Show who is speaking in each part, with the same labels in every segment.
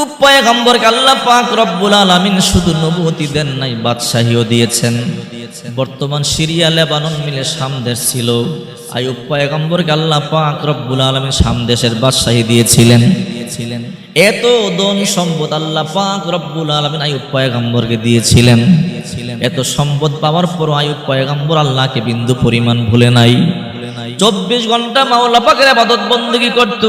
Speaker 1: আইয়ুব পয়গম্বরকে আল্লাহ পাক রব্বুল আলামিন শুধু নবুয়তি দেন নাই, বাদশাহীও দিয়েছেন। বর্তমান সিরিয়া লেবানন মিলে শাম দেশ ছিল। আইয়ুব পয়গম্বরকে আল্লাহ পাক রব্বুল আলামিন শাম দেশের বাদশাহী দিয়েছিলেন। এত ধন সম্পদ আল্লাহ পাক রব্বুল আলামিন আইয়ুব পয়গম্বরকে দিয়েছিলেন। এত সম্পদ পাওয়ার পর আইয়ুব পয়গম্বর আল্লাহকে বিন্দু পরিমাণ ভুলে নাই। 24 ঘন্টা মাওলা পাকের ইবাদত বندگی করত,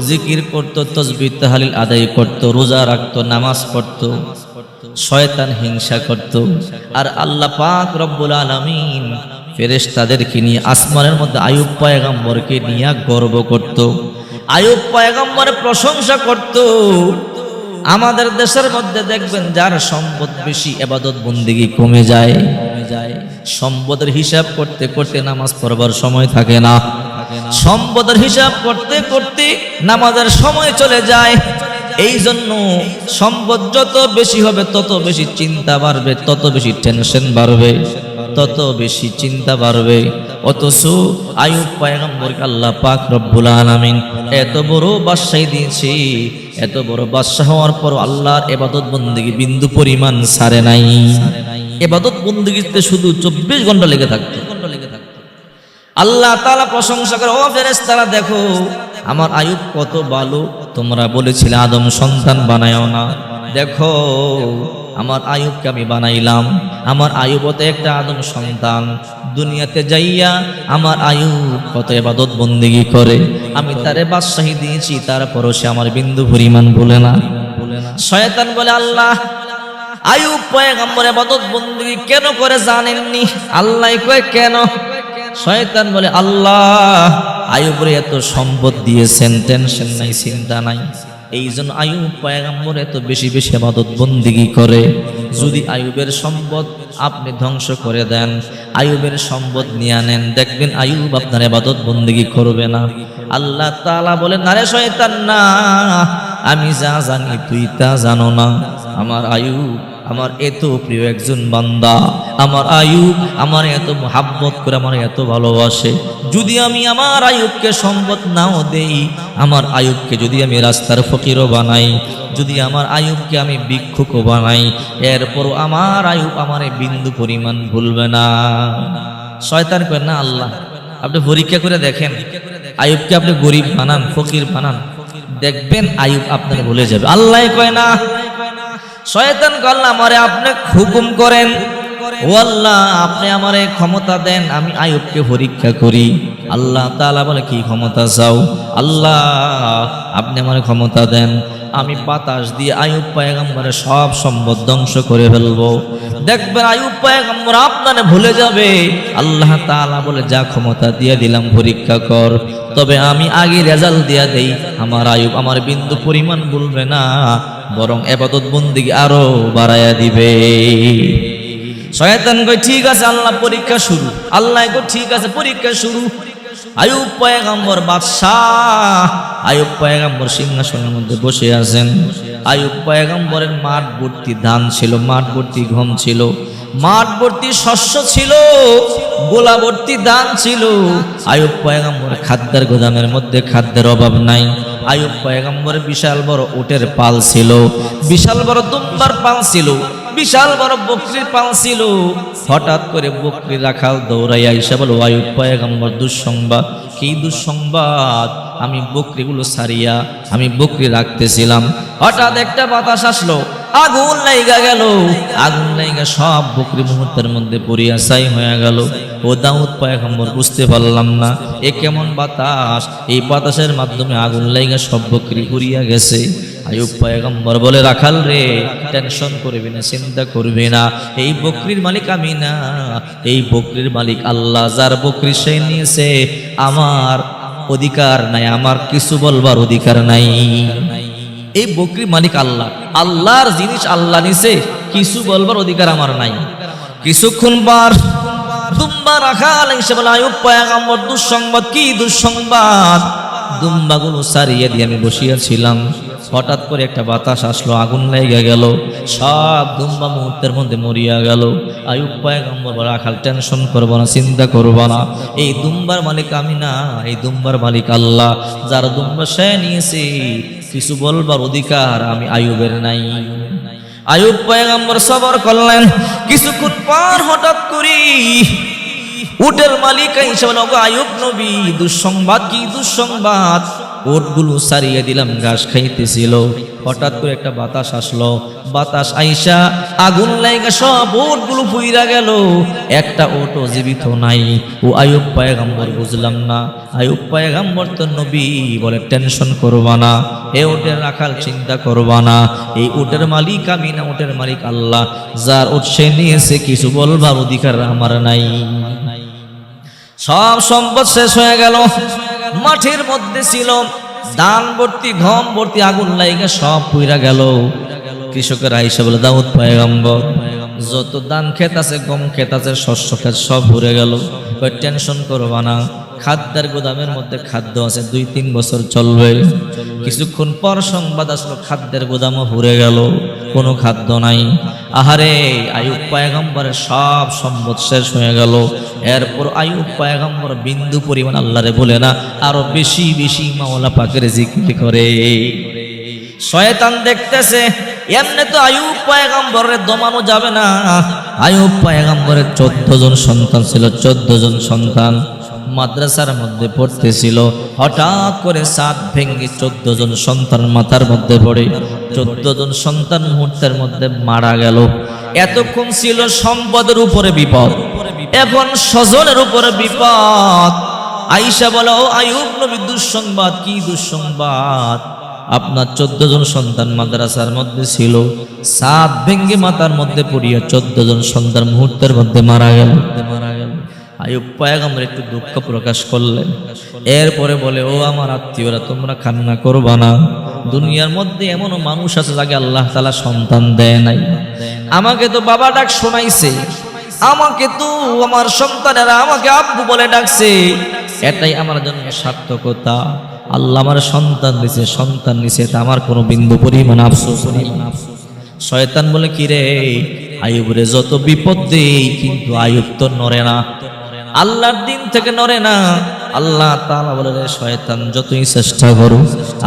Speaker 1: জিকির করত, তাসবিহ তাহলিল আদায় করত, রোজা রাখত, নামাজ পড়ত। শয়তান হিংসা করত, আর আল্লাহ পাক রব্বুল আলামিন ফেরেশতাদেরকে নিয়ে আসমানের মধ্যে আইয়ুব পয়গম্বরকে নিয়ে গর্ব করত। আইয়ুব পয়গম্বরের প্রশংসা করত। আমাদের দেশের মধ্যে দেখবেন যার সম্পদ বেশি ইবাদত বندگی কমে যায়। সম্পদের হিসাব করতে করতে নামাজ পড়বার সময় থাকে না। সম্পদের হিসাব করতে করতে নামাজের সময় চলে যায়। এই জন্য সম্পদ যত বেশি হবে তত বেশি চিন্তা বাড়বে, তত বেশি টেনশন বাড়বে, তত বেশি চিন্তা বাড়বে। অথচ আইয়ুব পয়গম্বরকে আল্লাহ পাক রব্বুল আলামিন এত বড় বাদশাহী দিয়েছে। এত বড় বাদশাহ হওয়ার পর আল্লাহর ইবাদত বندگی বিন্দু পরিমাণ ছাড়ে নাই। ইবাদত বندگিতে শুধু 24 ঘন্টা লেগে থাকতো। আল্লাহ তাআলা প্রশংসা করে, ও ফেরেশতারা দেখো আমার আইয়ুব কত ভালো। তোমরা বলেছিলে আদম সন্তান বানায়ও না, দেখো আমার আইয়ুবকে আমি বানাইলাম। আমার আইয়ুবতে একটা আদম সন্তান। দুনিয়াতে যাইয়া আমার আইয়ুব কত ইবাদত বندگی করে। আমি তারে বাদশাহী দিয়েছি, তারপরও সে আমার বিন্দু পরিমাণ ভুলে না। শয়তান বলে, আল্লাহ আইয়ুব পয়গম্বর ইবাদত বندگی কেন করে জানেননি? আল্লাহ কয় কেন? শয়তান বলে, আল্লাহ আইয়ুবের এত সম্পদ দিয়েছেন, টেনশন নাই, চিন্তা নাই, এই জন্য আইয়ুব পয়গম্বর এত বেশি বেশি ইবাদত বندگی করে। যদি আইয়ুবের সম্পদ আপনি ধ্বংস করে দেন, আইয়ুবের সম্পদ নিয়ে নেন, দেখবেন আইয়ুব আপনার ইবাদত বندگی করবে না। আল্লাহ তাআলা বলেন, আরে শয়তান না, আমি যা জানি তুই তা জানো না। আমার আইয়ুব আমার এত প্রিয় একজন বান্দা। আমার আইয়ুব আমার এত মহব্বত করে, আমার এত ভালোবাসে। যদি আমি আমার আইয়ুবকে সম্পদ নাও দেই, আমার আইয়ুবকে যদি আমি রাস্তার ফকিরও বানাই, যদি আমার আইয়ুবকে আমি ভিক্ষুকও বানাই, এরপরও আমার আইয়ুব আমার বিন্দু পরিমাণ ভুলবে না। শয়তান কয়, না আল্লাহ আপনি পরীক্ষা করে দেখেন, আইয়ুবকে আপনি গরিব বানান, ফকির বানান, দেখবেন আইয়ুব আপনাকে ভুলে যাবে। আল্লাহ কয় না। শয়তান কয়, আল্লাহ আমারে আপনি হুকুম করেন, ও আল্লাহ আপনি আমারে ক্ষমতা দেন, আমি আইয়ুবকে পরীক্ষা করি। আল্লাহ তাআলা বলে, কি ক্ষমতা চাও? আল্লাহ আপনি আমারে ক্ষমতা দেন, আমি বাতাস দিয়ে আইয়ুব পয়গম্বরের সব সম্পদ ধ্বংস করে ফেলবো। দেখবেন আইয়ুব পয়গম্বর আপনারে ভুলে যাবে। আল্লাহ তাআলা বলে, যা ক্ষমতা দিয়ে দিলাম পরীক্ষা কর, তবে আমি আগে রেজাল্ট দিয়া দেই, আমার আইয়ুব আমার বিন্দু পরিমাণ ভুলবে না, বরং ইবাদত বندگی আরো বাড়ায়া দিবে। শয়তান কয়, ঠিক আছে আল্লাহ পরীক্ষা শুরু। আল্লাহ কয়, ঠিক আছে পরীক্ষা শুরু। আইয়ুব পয়গম্বর বাদশাহ, আইয়ুব পয়গম্বর সিংহাসনের মধ্যে বসে আছেন। আইয়ুব পয়গম্বরের মাঠ ভর্তি ধান ছিল, মাঠ ভর্তি গম ছিল, মাঠ ভর্তি শস্য ছিল, গোলা ভর্তি ধান ছিল। আইয়ুব পয়গম্বর খাদ্যের গোদামের মধ্যে খাদ্যের অভাব নাই। আইয়ুব পয়গম্বরের বিশাল বড় উটের পাল ছিল, বিশাল বড় দুম্বার পাল ছিল, বিশাল বড় বকরির পাল ছিল। হঠাৎ করে বকরি রাখাল দৌড়াইয়া এসে বলো, আইয়ুব পয়গম্বর দুঃসংবাদ। কি দুঃসংবাদ? আমি বকরিগুলো ছাড়িয়া আমি বকরি রাখতেছিলাম, হঠাৎ একটা বাতাস আসলো, আগুন লাইগা গেল। আগুন লাইগা সব বকরি মুহূর্তের মধ্যে পুড়িয়া ছাই হয়ে গেল। ও দাউদ পয়গম্বর বুঝতে পারলাম না এ কেমন বাতাস, এই বাতাসের মাধ্যমে আগুন লাইগা সব বকরি পুড়িয়া গেছে। আইয়ুব পয়গম্বর বলে, রাখাল রে টেনশন করবি না, চিন্তা করবি না, এই বকরির মালিক আমি না, এই বকরির মালিক আল্লাহ। যার বকরি সে নিয়েছে, আমার অধিকার নাই, আমার কিছু বলবার অধিকার নাই। এই বকরির মালিক আল্লাহ, আল্লাহর জিনিস আল্লাহ নিছে, কিছু বলবার অধিকার আমার নাই। কিছুক্ষণ পর দুম্বা রাখাল এসে বলে, আইয়ুব পয়গম্বর দুঃসংবাদ। কি দুঃসংবাদ? দুম্বাগুলো সারিয়ে দিয়ে আমি বসিয়াছিলাম, হঠাৎ করে একটা বাতাস আসলো, আগুন লেগে গেল, সব দুম্বা মুহূর্তের মধ্যে মরিয়া গেল। আইয়ুব পয়গম্বর বলে, রাখাল টেনশন করবো না, চিন্তা করবো না, এই দুম্বার মালিক আমি না, এই দুম্বার মালিক আল্লাহ। যার দুম্বা সে নিয়েছে, কিছু বলবার অধিকার আমি আইয়ুবের নাই। আইয়ুব পয়গম্বর সবর করলেন। কিছুক্ষণ পর হঠাৎ করে উটের মালিক এসে বলল, আইয়ুব নবী, দুঃসংবাদ। কি দুঃসংবাদ? উটগুলো সারিয়ে দিলাম, ঘাস খাইতেছিল, হঠাৎ করে একটা বাতাস আসলো, বাতাস আইসা আগুন লাগা সব উটগুলো পুইরা গেল, একটা উটও জীবিত নাই। ও আইয়ুব পয়গম্বর বুঝলাম না, আইয়ুব পয়গম্বর তো নবী, বলে টেনশন করবা না, এ উটের রাখাল চিন্তা করবা না, এই উটের মালিক আমি না, উটের মালিক আল্লাহ। যার উট সে নিয়েছে, কিছু বলবার অধিকার আমার নাই। সব সম্পদ শেষ হয়ে গেল। মাঠের মধ্যে ছিল ধান ভর্তি, গম ভর্তি, আগুন লাইগা সব পুইরা গেল। কৃষকের আইসা বলে, দাউদ পয়গম্বর, যত ধান ক্ষেত আছে, গম ক্ষেত আছে, শস্য ক্ষেত সব ভরে গেল। টেনশন করবা না, খাদ্যের গোদামের মধ্যে খাদ্য আছে, 2-3 বছর চলবে। কিছুক্ষণ পর সংবাদ আসলো, খাদ্যের গোদামও ভরে গেল, কোনো খাদ্য নাই। আহারে, আইয়ুব পয়গম্বরের সব সম্পদ শেষ হয়ে গেল। এরপর আইয়ুব পয়গম্বর বিন্দু পরিমাণ আল্লাহরে বলে না, আরো বেশি বেশি মাওলা পাকের জিকির করে। শয়তান দেখতেছে, এমনি তো আইয়ুব পয়গম্বরের দমানো যাবে না। আইয়ুব পয়গম্বরের 14 জন সন্তান ছিল, 14 জন সন্তান মাদ্রাসার মধ্যে পড়তেছিল। হঠাৎ করে ছাদ ভেঙে 14 জন সন্তান মাথার মধ্যে পড়ে, 14 জন সন্তান মুহূর্তের মধ্যে মারা গেল। এতক্ষণ ছিল সম্পদের উপরে বিপদ, এখন স্বজনের উপরে বিপদ। আয়েশা বলে, ও আইয়ুব নবী, দুঃসংবাদ। কি দুঃসংবাদ? আপনার 14 জন সন্তান মাদ্রাসার মধ্যে ছিল, ছাদ ভেঙে মাথার মধ্যে পড়িয়া 14 জন সন্তান মুহূর্তের মধ্যে মারা গেল। আইয়ুব পয়গম্বর একটু দুঃখ প্রকাশ করলেন। এরপরে বলে, ও আমার আত্মীয়রা, তোমরা কান্না করবা না। দুনিয়ার মধ্যে এমনও মানুষ আছে যাকে আল্লাহ তাআলা সন্তান দেয় নাই। আমাকে তো বাবা ডাক শোনাইছে, আমাকে তো আমার সন্তানেরা আমাকে আব্বু বলে ডাকছে, এটাই আমার জন্য সার্থকতা। আল্লাহ আমার সন্তান দিছে, সন্তান নিছে, তা আমার কোনো বিন্দু পরিমাণ আফসোস নেই। শয়তান বলে, কি রে আইয়ুবরে যত বিপদ দেই, কিন্তু আইয়ুব তো নড়ে না, আল্লাহর দিন থেকে নড়ে না। আল্লাহ তাআলা বলে, রে শয়তান, যতই চেষ্টা করো,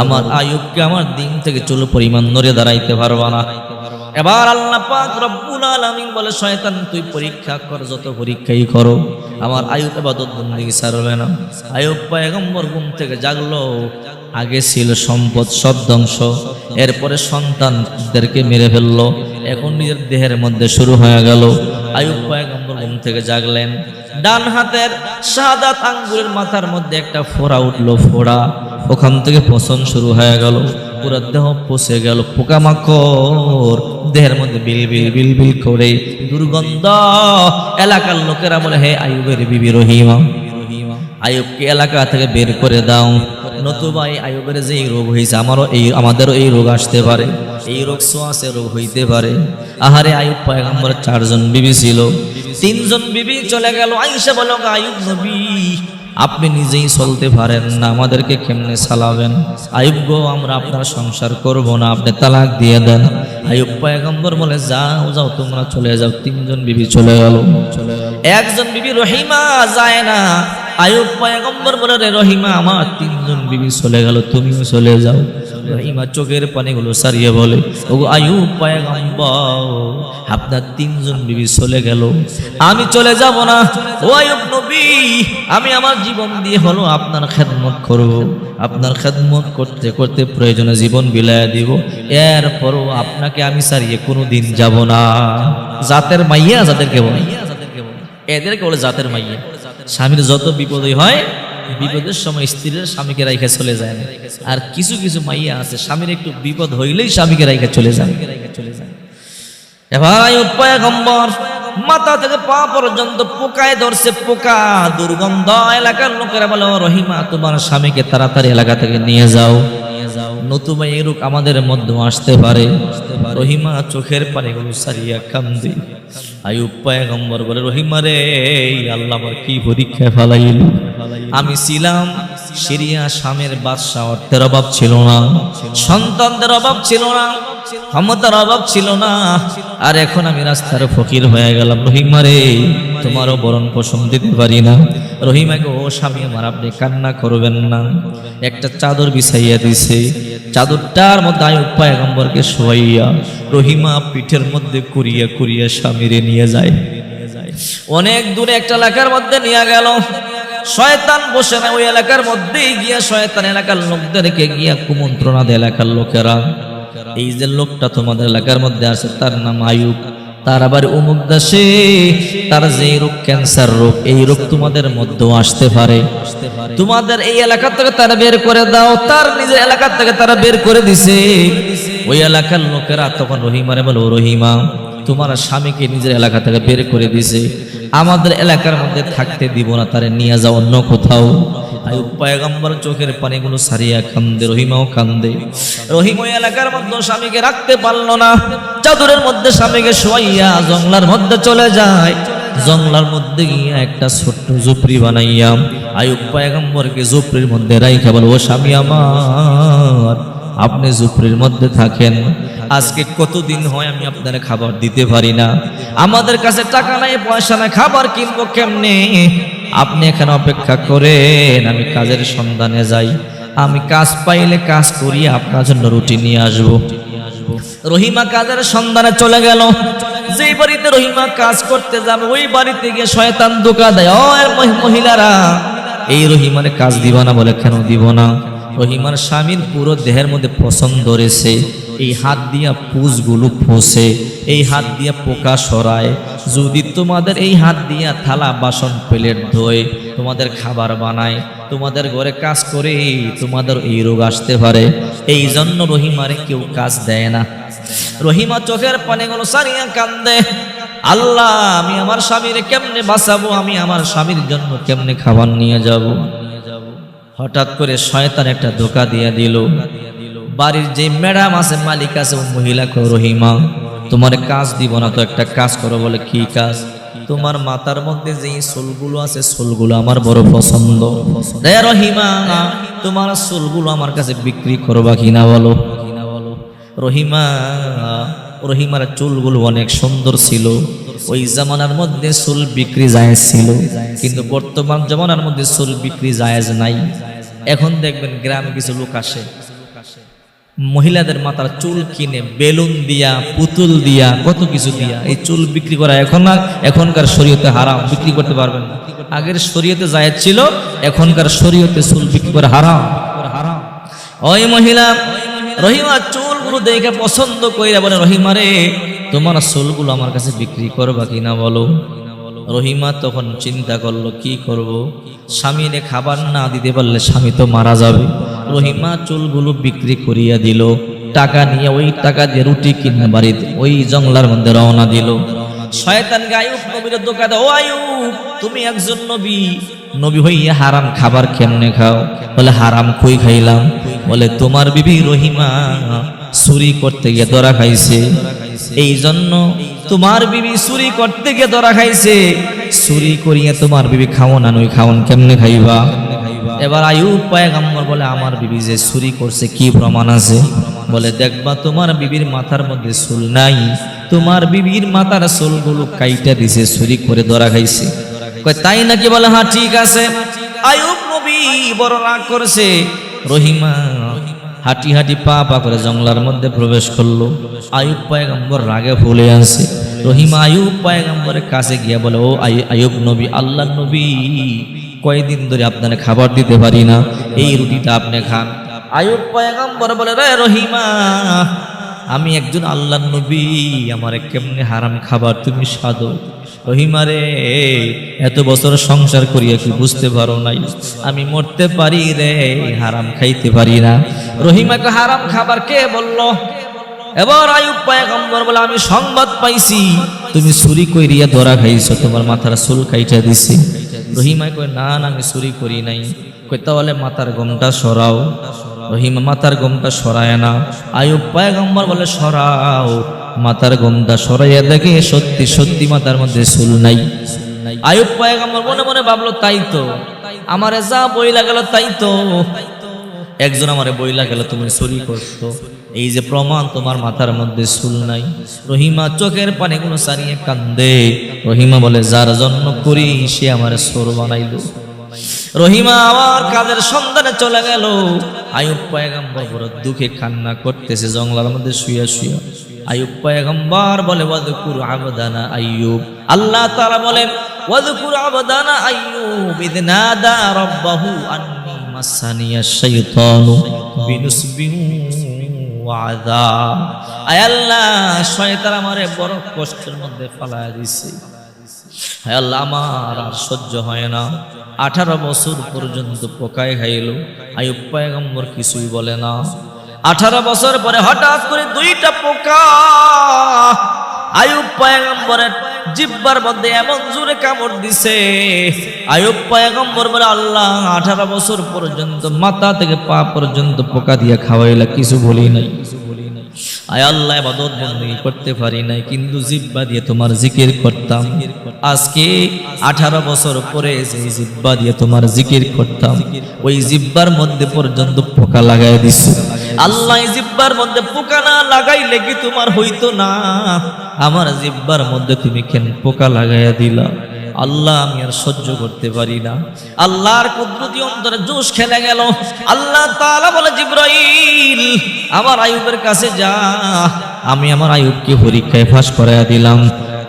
Speaker 1: আমার আইয়ুবকে আমার দিন থেকে চুলো পরিমাণ নড়ে দাঁড়াইতে পারবা না। এবার আল্লাহ পাক রব্বুল আলামিন বলে, শয়তান তুই পরীক্ষা কর, যত পরীক্ষাই করো, আমার আইয়ুব ইবাদত বন্দেগী ছাড়বে না। আইয়ুব পয়গম্বর ঘুম থেকে জাগলো। আগে ছিল সম্পদ সব ধ্বংস, এরপরে সন্তানদেরকে মেরে ফেললো, এখন নিজের দেহের মধ্যে শুরু হয়ে গেল। আইয়ুব পয়গম্বর ঘুম থেকে জাগলেন, ডান হাতের শাহাদাত আঙ্গুলের মাথার মধ্যে একটা ফোড়া উঠলো, ফোড়া, ওখান থেকে পচন শুরু হয়ে গেল, পুরো দেহ পচে গেল, পোকামাকড় দেহের মধ্যে বিল বিল বিল বিল করে দুর্গন্ধ। এলাকার লোকেরা বলে, হে আইয়ুবের বিবি রহিমা, আইয়ুবকে এলাকা থেকে বের করে দাও, নতুবা এই আইয়ুবের যে রোগ হয়েছে, আমাদেরও এই রোগ আসতে পারে, এই রোগ ছোঁয়াচে রোগ হইতে পারে। আহারে, আইয়ুব পয়গম্বরের 4 জন বিবি ছিল, 3 জন বিবি চলে গেল। আয়েশা বলো, আইয়ুব নবী, আপনি নিজেই চলতে পারেন না, আমাদেরকে কেমনে চালাবেন? আইয়ুব গো, আমরা আপনার সংসার করব না, আপনি তালাক দিয়ে দেন। আইয়ুব পয়গম্বর বলে, যাও যাও, তোমরা চলে যাও। 3 জন বিবি চলে গেল। একজন বিবি রহিমা যায় না। আইয়ুব পয়গম্বর বলে, রে রহিমা, আমার 3 জন বিবি চলে গেল, তুমিও চলে যাও। রহিমা চোখের পানিগুলো সারিয়ে বলে, ও আইয়ুব পয়গম্বর, আপনার 3 জন বিবি চলে গেল, আমি চলে যাব না। ও আইয়ুব নবী, আমি আমার জীবন দিয়ে হলো আপনার খেদমত করব, আপনার খেদমত করতে করতে প্রয়োজনে জীবন বিলায় দিব, এরপরও আপনাকে আমি সারিয়ে কোনোদিন যাব না। জাতের মাইয়া যাদেরকে বলে, এদেরকে বলে জাতের মাইয়া। স্বামীর যত বিপদই হয়, বিপদের সময় স্ত্রীর স্বামীকে রাইখা চলে যায় না। আর কিছু কিছু মাইয়া আছে, স্বামীর একটু বিপদ হইলেই স্বামীকে রাইখা চলে যায়। এবার আইয়ুব পয়গম্বর মাথা থেকে পা পর্যন্ত পোকায় ধরছে, পোকা, দুর্গন্ধ। এলাকার লোকেরা বলে, রহিমা, তোমার স্বামীকে তাড়াতাড়ি এলাকা থেকে নিয়ে যাও, নতুবা এই রোগ আমাদের মধ্যে আসতে পারে। রহিমা চোখের পানিগুলো সারিয়া কান্দে। আইয়ুব পয়গম্বর বলে, রহিমা রে, আল্লাহ আমার কি পরীক্ষায় ফেলাইল। আমি ছিলাম সিরিয়া শামের বাদশা অর্থের অভাব ছিল না, সন্তানদের অভাব ছিল না, ক্ষমতার অভাব ছিল না। আর এখন আমি রাস্তার ফকির হয়ে গেলাম। রহিমা রে, তোমারও বরণ পোষণ দিতে পারি না। রহিমাকে, ও স্বামী আমার, আপনি কান্না করবেন না। একটা চাদর বিছাইয়া দিছে, চাদরটার মধ্যে আইয়ুব পয়গম্বরকে শোয়াইয়া রহিমা পিঠের মধ্যে কুরিয়া কুরিয়া স্বামীরে নিয়ে যায়। অনেক দূরে একটা এলাকার মধ্যে নিয়ে গেল। শয়তান বসে না ওই এলাকার মধ্যেই গিয়া শয়তান এলাকার লোকদেরকে গিয়া কুমন্ত্রণা দেয়। এলাকার লোকেরা, এই যে লোকটা তোমাদের এলাকার মধ্যে আছে তার নাম আইয়ুব, তার আবার অমুক দেশে তার যে রোগ, ক্যান্সার রোগ, এই রোগ তোমাদের মধ্যেও আসতে পারে। তোমাদের এই এলাকা থেকে তারা বের করে দাও। তার নিজের এলাকা থেকে তারা বের করে দিছে। ওই এলাকার লোকেরা তখন রহিমারে বলো, রহিমা, তোমার স্বামীকে নিজের এলাকা থেকে বের করে দিছে, আমাদের এলাকার মধ্যে থাকতে দিব না, তারে নিয়ে যাও অন্য কোথাও। আইয়ুব পয়গম্বর চোখের পানিগুলো সারিয়া কান্দে, রহিমাও কান্দে। রহিম ওই এলাকার মধ্যে স্বামীকে রাখতে পারলো না, চাদরের মধ্যে স্বামীকে শোয়াইয়া জঙ্গলার মধ্যে চলে যায়। জঙ্গলার মধ্যে গিয়া একটা ছোট্ট ঝুপড়ি বানাইয়া আইয়ুব পয়গম্বরকে ঝুপড়ির মধ্যে রাইখা বলে, ও স্বামী আমার, আপনি ঝুপড়ির মধ্যে থাকেন। আজকে কতদিন হয় আমি আপনার খাবার দিতে পারি না, আমাদের কাছে টাকা নাই, পয়সা নাই, খাবার কিনবো কেমনে? আপনি এখানে অপেক্ষা করেন, আমি কাজের সন্ধানে যাই, আমি কাজ পাইলে কাজ করি আপনার জন্য রুটি নিয়ে আসবো। রহিমা কাজের সন্ধানে চলে গেল। যে বাড়িতে রহিমা কাজ করতে যাবে ওই বাড়িতে গিয়ে শয়তান ধোঁকা দেয়। ও মহিলারা, এই রহিমারে কাজ দিব না বলে, কেন দিব না? রহিমার স্বামীর পুরো দেহের মধ্যে পছন্দ ধরেছে, এই হাত দিয়া পুষগুলো ফোসে, এই হাত দিয়া পোকা সরায়। যদি তোমাদের এই হাত দিয়া থালা বাসন প্লেট ধোয়, তোমাদের খাবার বানায়, তোমাদের ঘরে কাজ করে, তোমাদের এই রোগ আসতে পারে। এই জন্য রহিমারে কেউ কাজ দেয় না। রহিমা চোখের পানিগুলো সারিয়া কান্দে, আল্লাহ, আমি আমার স্বামীরে কেমনে বাঁচাবো? আমি আমার স্বামীর জন্য কেমনে খাবার নিয়ে যাব? হঠাৎ করে শয়তান একটা ধোঁকা দিয়ে দিল। বাড়ির যে ম্যাডাম আছে, মালিক আছে, ও মহিলাকে, রহিমা, তোমার কাজ দিব না তো একটা কাজ করো। বলে, কি কাজ? তোমার মাথার মধ্যে যে চুলগুলো আছে, চুলগুলো আমার বড় পছন্দ। রহিমা, তোমার চুলগুলো আমার কাছে বিক্রি করবা কিনা বলো। রহিমার চুলগুলো অনেক সুন্দর ছিল। ওই জামানার মধ্যে চুল বিক্রি জায়েজ ছিল, কিন্তু বর্তমান জামানার মধ্যে চুল বিক্রি জায়েজ নাই। এখন দেখবেন গ্রামে কিছু লোক আসে, মহিলাদের মাথার চুল কিনে বেলুন দিয়া, পুতুল দিয়া, কত কিছু দিয়া এই চুল বিক্রি করা এখনকার শরীয়তে হারাম, বিক্রি করতে পারবেন না। আগের শরীয়তে জায়েজ ছিল, এখনকার শরীয়তে চুল বিক্রি করা হারাম। ওই মহিলা রহিমা চুলগুলো দেখে পছন্দ কইরা বলে, রহিমা রে, তোমার চুলগুলো আমার কাছে বিক্রি করবা কিনা বলো। রহিমা তখন চিন্তা করলো, কি করব? স্বামীরে খাবার না দিতে পারলে স্বামী তো মারা যাবে। রহিমা চুলগুলো বিক্রি করিয়া দিল, টাকা নিয়ে ওই টাকা দিয়ে রুটি কিনে বাড়িতে ওই জঙ্গলার মধ্যে রওনা দিল। শয়তানকে আইয়ুব নবীর ধোঁকা দেয়, ও আইয়ুব, তুমি একজন নবী, নবী হইয়া হারাম খাবার কেমনে খাও? বলে, হারাম কই খাইলাম? বলে, তোমার বিবি রহিমা চুরি করতে গিয়ে ধরা খাইছে, এই জন্য তোমার বিবি চুরি করতে গিয়ে ধরা খাইছে। চুরি করিয়া তোমার বিবি খাওন আনুই, খাওন কেমনে খাইবা? এবার আইয়ুব পয়গম্বর বলে, আমার বিবি যে চুরি করছে কি প্রমাণ আছে? বলে, দেখবা তোমার বিবির মাথার মধ্যে চুল নাই, তোমার বিবির মাথার চুলগুলো কাইটা দিছে, চুরি করে ধরা খাইছে। কয়, তাই নাকি? বলে, হ্যাঁ, ঠিক আছে। আইয়ুব নবী বড় রাগ করেছে। রহিমা হাঁটি হাঁটি পা পা করে জঙ্গলার মধ্যে প্রবেশ করলো। আইয়ুব পয়গম্বর রাগে ফুলে আছে। রহিমা আইয়ুব পয়গম্বরের কাছে গিয়া বলে, ও আইয়ুব নবী, আল্লাহ নবী, কয়দিন ধরে আপনার খাবার দিতে পারি না, এই রুটিটা আপনি খান। আইয়ুব পয়গম্বর বলে, রে রহিমা, আমি একজন আল্লাহ নবী, আমার কেমনে হারাম খাবার তুমি সাধো? রহিমা রে, এত বছর সংসার করিয়া কি বুঝতে পারো নাই? আমি মরতে পারি রে, হারাম খাইতে পারি না। রহিমাকে হারাম খাবার কে বললো? এবার আইয়ুব পয়গম্বর বলে, আমি সংবাদ পাইছি তুমি চুরি কইরিয়া ধরা খাইছো, তোমার মাথার চুল কাইটা দিছি। রহিমা কয়, না না, আমি চুরি করি নাই। কই, তাহলে মাথার গমটা সরাও। রহিমা মাথার গমটা সরায় না। আইয়ুব পয়গম্বর বলে, সরাও। মাথার গমটা সরাইয়া দেখে সত্যি সত্যি মাথার মধ্যে চুল নাই। আইয়ুব পয়গম্বর মনে মনে ভাবলো, তাই তো, আমারে যা বইলা গেল তাই তো। একজন আমারে বইলা গেল তুমি চুরি করছো, এই যে প্রমাণ তোমার মাথার মধ্যে চুল নাই। রহিমা চোখের পানিগুলো সারিয়ে কান্দে। রহিমা বলে যার জন্য করি সে আমারে চোর বানাইলো। রহিমা আবার কাজের সন্ধানে চলে গেল। আইয়ুব পয়গম্বর বড় দুঃখে কান্না করতেছে জঙ্গলের মধ্যে শুয়ে শুয়ে। আইয়ুব পয়গম্বর বলে ওয়াযকুর আবদানা আইয়ুব, আল্লাহ তাআলা বলেন ওয়াযকুর আবদানা আইয়ুব ইয নাদা রাব্বাহু আন্নী মাসানিয়াশ শাইতানু বিনুসবিন ওয়া আযাব। আয় আল্লাহ, শয়তান আমারে বড় কষ্টের মধ্যে ফালায়া দিছে। হায় আল্লাহ, আমার আর সহ্য হয় না। 18 বছর পর্যন্ত পোকায় খাইল। আইয়ুব পয়গম্বর কিছুই বলে না। 18 বছর পরে হঠাৎ করে 2টা পোকা আইয়ুব পয়গম্বরের জিহ্বার মধ্যে এমন জোরে কামড় দিছে। আইয়ুব পয়গম্বর বলে আল্লাহ, 18 বছর পর্যন্ত মাথা থেকে পা পর্যন্ত পোকা দিয়ে খাওয়াইলা, কিছু বলি নাই। আয় আল্লাহ, ইবাদত বندگی করতে পারি নাই, কিন্তু জিহ্বা দিয়ে তোমার জিকির করতাম। আজকে 18 বছর পরে যে জিহ্বা দিয়ে তোমার জিকির করতাম, ওই জিহ্বার মধ্যে পর্যন্ত পোকা লাগাই দিছো। আল্লাহ, এই জিহ্বার মধ্যে পোকা না লাগাইলে কি তোমার হইতো না? আমার জিহ্বার মধ্যে তুমি কেন পোকা লাগাইয়া দিলা? আল্লাহ, আমি আর সহ্য করতে পারি না। আল্লাহর কুদরতি অন্তরে জোশ খেলে গেল। আল্লাহ তাআলা বলে জিবরাইল, আমার আইয়ুবের কাছে যা, আমি আমার আইয়ুবকে পরীক্ষায় পাস করায়া দিলাম।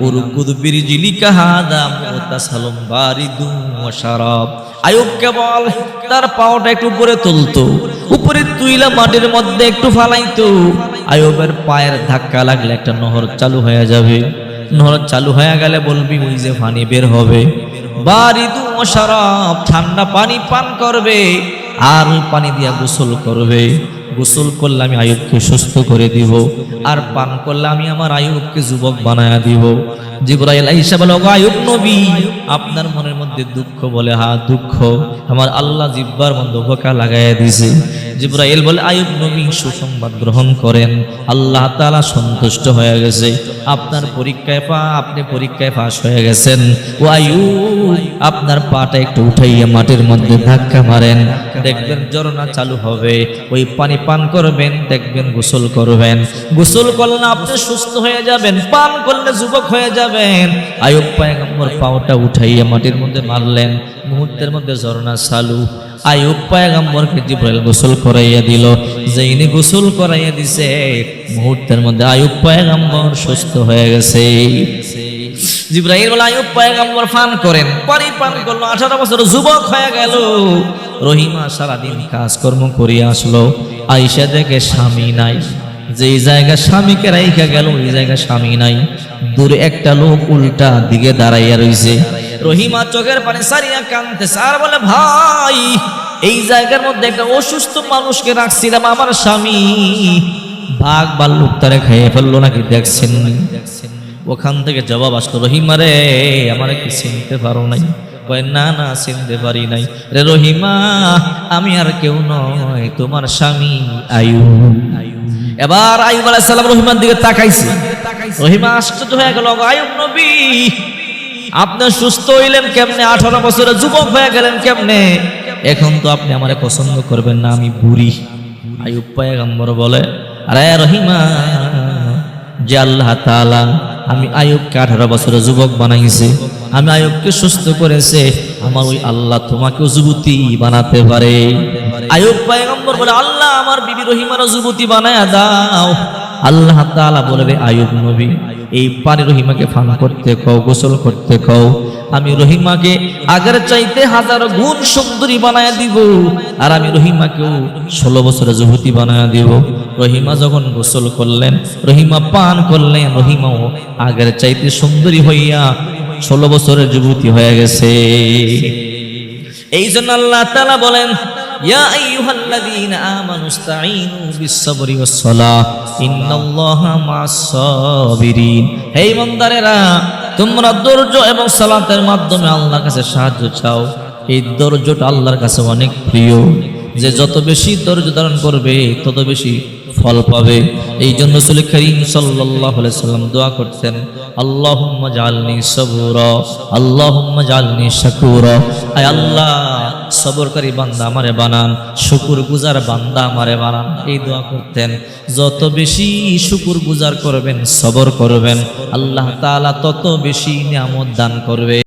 Speaker 1: উরকুদ বিরজিলিকা হাদা মুতাসালুম বারিদুম ওয়া শারাব। আইয়ুবকে বল তার পাওটা একটু উপরে তুলতো, উপরে তুইলা মাটির মধ্যে একটু ফালাইতো। আইয়ুবের পায়ের ধাক্কা লাগলে একটা নহর চালু হয়ে যাবে। নহর চালু হয়ে গেলে বলবি ওই যে পানি বের হবে। বারিদু ওয়া শারাব, ঠান্ডা পানি পান করবে আর ওই পানি দিয়া গোসল করবে। গোসল করলে আমি আইয়ুবকে সুস্থ করে দিব, আর পান করলে আমি আমার আইয়ুবকে যুবক বানায়া দিব। জিবরাইল আইসা বলে, ওগো আইয়ুব নবী, আপনার মনের মধ্যে দুঃখ? বলে হ্যাঁ দুঃখ, আমার আল্লাহ জিহ্বার মধ্যে পোকা লাগাইয়া দিছে। জিবরাইল বলে, আইয়ুব নবী সুসংবাদ গ্রহণ করেন, আল্লাহ তাআলা সন্তুষ্ট হয়ে গেছে। আপনার আপনি পরীক্ষায় পাস হয়ে গেছেন। ও আইয়ুব, আপনার পাটা একটু উঠাইয়া মাটির মধ্যে ধাক্কা মারেন, দেখবেন ঝরনা চালু হবে। ওই পানি পান করবেন, দেখবেন গোসল করবেন। গোসল করলে আপনি সুস্থ হয়ে যাবেন, পান করলে যুবক হয়ে যাবেন। আইয়ুব পয়গম্বর পাওটা উঠাইয়া মাটির মধ্যে মারলেন, মুহূর্তের মধ্যে ঝরনা চালু। আইয়ুব পয়গম্বরকে জিবরাইল গোসল করাইয়া দিল। যেইনি গোসল করাইয়া দিছে, মুহূর্তের মধ্যে আইয়ুব পয়গম্বর সুস্থ হয়ে গেছে। জিবরাইল বলে, আইয়ুব পয়গম্বর পান করেন। পানি পান করলো, 18 বছর যুবক হয়ে গেল। রহিমা সারাদিন কাজকর্ম করিয়া আসলো, আইসা দেখে স্বামী নাই। যেই জায়গা স্বামীকে রাইখা গেল ওই জায়গা স্বামী নাই। দূরে একটা লোক উল্টা দিকে দাঁড়াইয়া রইছে। রহিমা চোখের পানি সারিয়া কাঁদতেছে আর বলে, ভাই, এই জায়গার মধ্যে একটা অসুস্থ মানুষকে রাখছিলাম, আমার স্বামী বাঘ ভাল্লুক তারে খেয়ে ফেললো নাকি দেখছেন? ওখান থেকে জবাব আসলো, রহিমা রে, আমারে কি চিনতে পারো নাই? কয় না না, চিনতে পারি নাই রে রহিমা, আমি আর কেউ নয়, তোমার স্বামী আইয়ুব। এবার আইয়ুব আলাইহিস সালাম রহিমার দিকে তাকাইছে। রহিমা আশ্চর্য হয়ে গেল, আইয়ুব নবী, আপনি সুস্থ হইলেন কেমনে? 18 বছরে যুবক হয়ে গেলেন কেমনে? এখন তো আপনি আমারে পছন্দ করবেন না, আমি বুড়ি। আইয়ুব পয়গম্বর বলে, আরে রহিমা, যে আল্লাহ তাআলা আমি আইয়ুবকে 18 বছরে যুবক বানাইছে, আমি আইয়ুবকে সুস্থ করেছে, আমার ওই আল্লাহ তোমাকেও যুবতী বানাতে পারে। আইয়ুব পয়গম্বর বলে, আল্লাহ আমার বিবি রহিমারও যুবতী বানায়া দাও। আল্লাহ তাআলা বলবে, আইয়ুব নবী, এই পানি রহিমাকে পান করতে কও, গোসল করতে কও, আমি রহিমাকে আগের চাইতে 1000 গুণ সুন্দরী বানায়া দিব, আর আমি রহিমাকেও 16 বছরের যুবতী বানায়া দিব। রহিমা যখন গোসল করলেন, রহিমা পান করলেন, রহিমাও আগের চাইতে সুন্দরী হইয়া 16 বছরের যুবতী হয়ে গেছে। এই জন্য আল্লাহ তাআলা বলেন, ইয়া আইয়ুহাল্লাযীনা আমানু ইসতাঈনু বিস-সাবরি ওয়াস-সালাহ ইন্নাল্লাহা মা'আস-সাবিরিন। হে ইমানদারেরা, তোমরা ধৈর্য এবং সালাতের মাধ্যমে আল্লাহর কাছে সাহায্য চাও। এই ধৈর্যটা আল্লাহর কাছে অনেক প্রিয়। যে যত বেশি ধৈর্য ধারণ করবে তত বেশি ফল পাবে। এই জন্য রাসূল করিম সাল্লাল্লাহু আলাইহি সাল্লাম দোয়া করতেন, আল্লাহুম্মা জাআলনি সাবুরা, আল্লাহুম্মা জাআলনি শাকুরা। আয় আল্লাহ, সবরকারী বান্দা আমারে বানান, শুকরগুজার বান্দা আমারে বানান। এই দোয়া করতেন। যত বেশি শুকরগুজার করবেন, সবর করবেন, আল্লাহ তাআলা তত বেশি নিয়ামত দান করবে।